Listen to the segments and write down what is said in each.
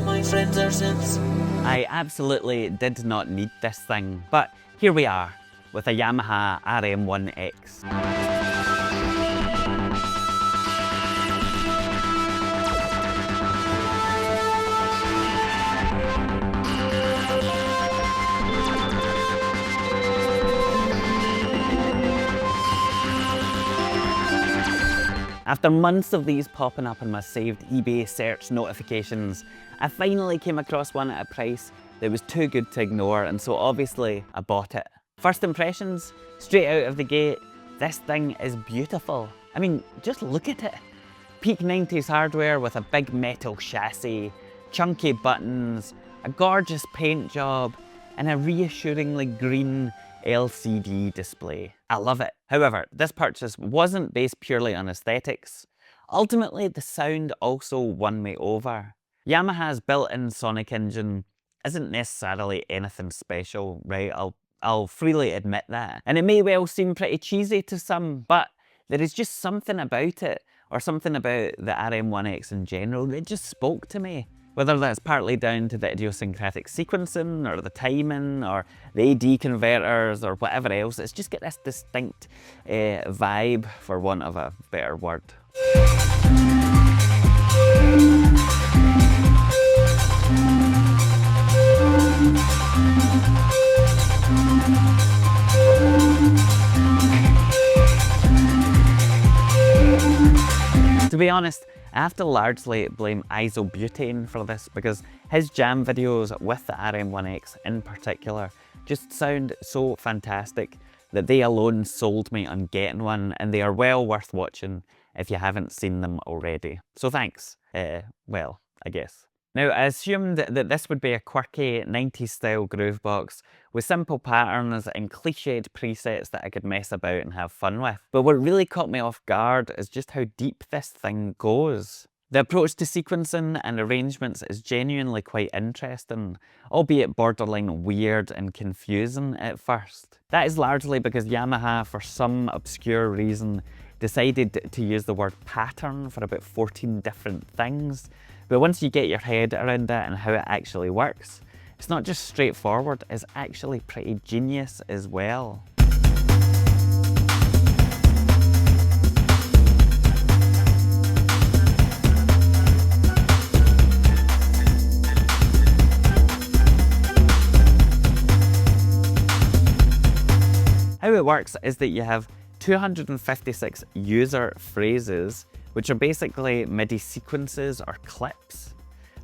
my friends are simps. I absolutely did not need this thing, but here we are with a Yamaha RM1x. After months of these popping up in my saved eBay search notifications, I finally came across one at a price that was too good to ignore, and so obviously I bought it. First impressions, straight out of the gate, this thing is beautiful. I mean, just look at it. Peak 90s hardware with a big metal chassis, chunky buttons, a gorgeous paint job, and a reassuringly green LCD display. I love it. However, this purchase wasn't based purely on aesthetics. Ultimately, the sound also won me over. Yamaha's built-in sonic engine isn't necessarily anything special, right? I'll freely admit that. And it may well seem pretty cheesy to some, but there is just something about it, or something about the RM1x in general, that just spoke to me. Whether that's partly down to the idiosyncratic sequencing, or the timing, or the AD converters, or whatever else, it's just got this distinct vibe, for want of a better word. To be honest, I have to largely blame Isobutane for this, because his jam videos with the RM1x in particular just sound so fantastic that they alone sold me on getting one, and they are well worth watching if you haven't seen them already. So thanks. Well, I guess. Now, I assumed that this would be a quirky 90s style groove box with simple patterns and cliched presets that I could mess about and have fun with. But what really caught me off guard is just how deep this thing goes. The approach to sequencing and arrangements is genuinely quite interesting, albeit borderline weird and confusing at first. That is largely because Yamaha, for some obscure reason, decided to use the word pattern for about 14 different things. But once you get your head around that and how it actually works, it's not just straightforward, it's actually pretty genius as well. How it works is that you have 256 user phrases, which are basically MIDI sequences or clips.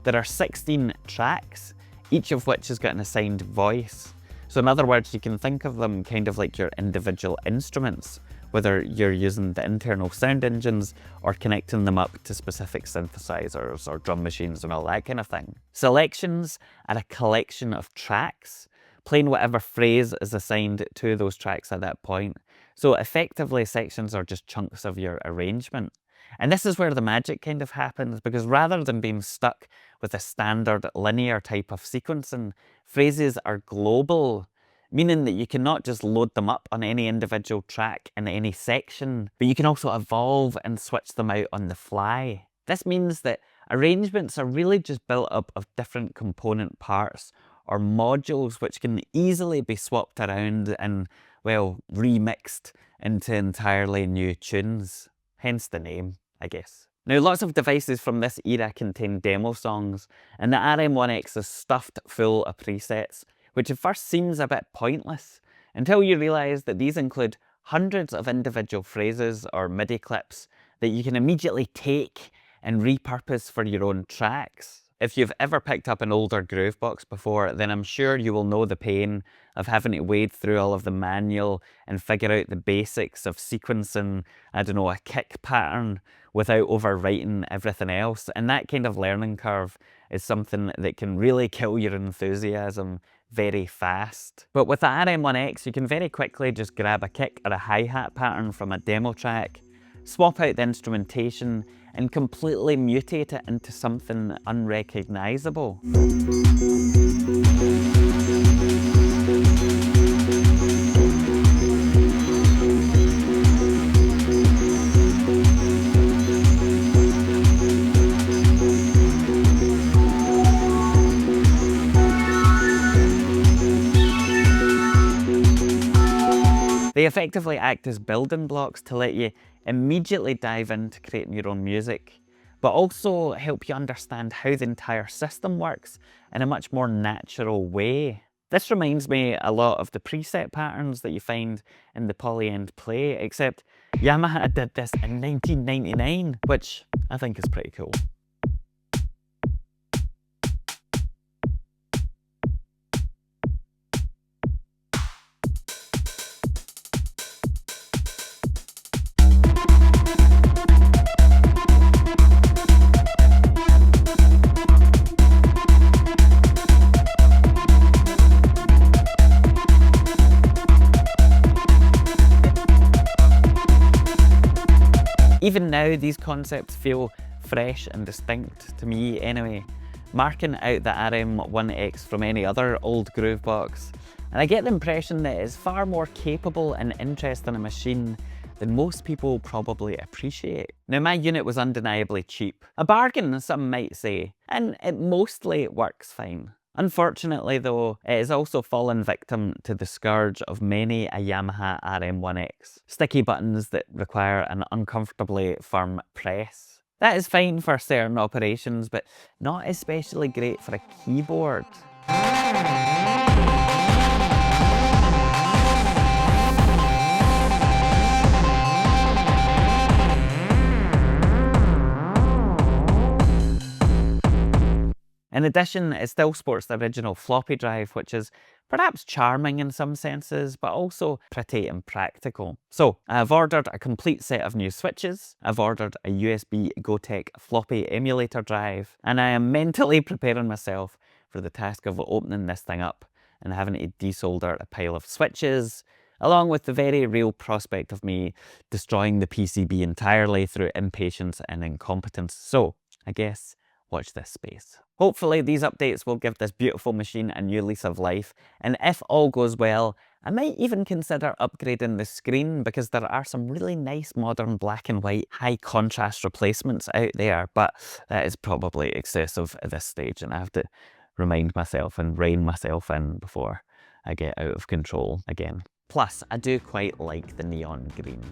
There are 16 tracks, each of which has got an assigned voice. So in other words, you can think of them kind of like your individual instruments, whether you're using the internal sound engines or connecting them up to specific synthesizers or drum machines and all that kind of thing. Selections are a collection of tracks, playing whatever phrase is assigned to those tracks at that point. So effectively, sections are just chunks of your arrangement. And this is where the magic kind of happens, because rather than being stuck with a standard linear type of sequencing, phrases are global, meaning that you cannot just load them up on any individual track in any section, but you can also evolve and switch them out on the fly. This means that arrangements are really just built up of different component parts or modules which can easily be swapped around and, well, remixed into entirely new tunes. Hence the name, I guess. Now, lots of devices from this era contain demo songs, and the RM1x is stuffed full of presets, which at first seems a bit pointless, until you realise that these include hundreds of individual phrases or MIDI clips that you can immediately take and repurpose for your own tracks. If you've ever picked up an older groove box before, then I'm sure you will know the pain of having to wade through all of the manual and figure out the basics of sequencing, I don't know, a kick pattern without overwriting everything else. And that kind of learning curve is something that can really kill your enthusiasm very fast. But with the RM1x, you can very quickly just grab a kick or a hi-hat pattern from a demo track, swap out the instrumentation, and completely mutate it into something unrecognizable. They effectively act as building blocks to let you immediately dive into creating your own music, but also help you understand how the entire system works in a much more natural way. This reminds me a lot of the preset patterns that you find in the poly-end play, except Yamaha did this in 1999, which I think is pretty cool. Even now, these concepts feel fresh and distinct to me anyway, marking out the RM1x from any other old groove box. And I get the impression that it's far more capable and interesting a machine than most people probably appreciate. Now, my unit was undeniably cheap. A bargain, some might say, and it mostly works fine. Unfortunately though, it has also fallen victim to the scourge of many a Yamaha RM1x. Sticky buttons that require an uncomfortably firm press. That is fine for certain operations, but not especially great for a keyboard. In addition, it still sports the original floppy drive, which is perhaps charming in some senses, but also pretty impractical. So I've ordered a complete set of new switches, I've ordered a USB Gotek floppy emulator drive, and I am mentally preparing myself for the task of opening this thing up and having to desolder a pile of switches, along with the very real prospect of me destroying the PCB entirely through impatience and incompetence. So I guess watch this space. Hopefully these updates will give this beautiful machine a new lease of life, and if all goes well, I might even consider upgrading the screen because there are some really nice modern black and white high contrast replacements out there, but that is probably excessive at this stage and I have to remind myself and rein myself in before I get out of control again. Plus, I do quite like the neon green.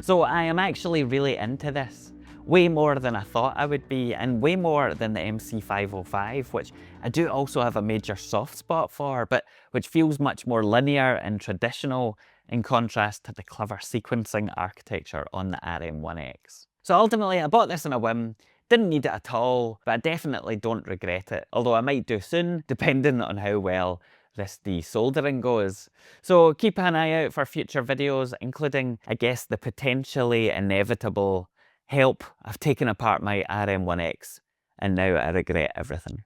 So I am actually really into this, way more than I thought I would be, and way more than the MC505, which I do also have a major soft spot for, but which feels much more linear and traditional in contrast to the clever sequencing architecture on the RM1x. So ultimately, I bought this on a whim, didn't need it at all, but I definitely don't regret it, although I might do soon, depending on how well this desoldering goes. So keep an eye out for future videos, including, I guess, the potentially inevitable help. I've taken apart my RM1x and now I regret everything.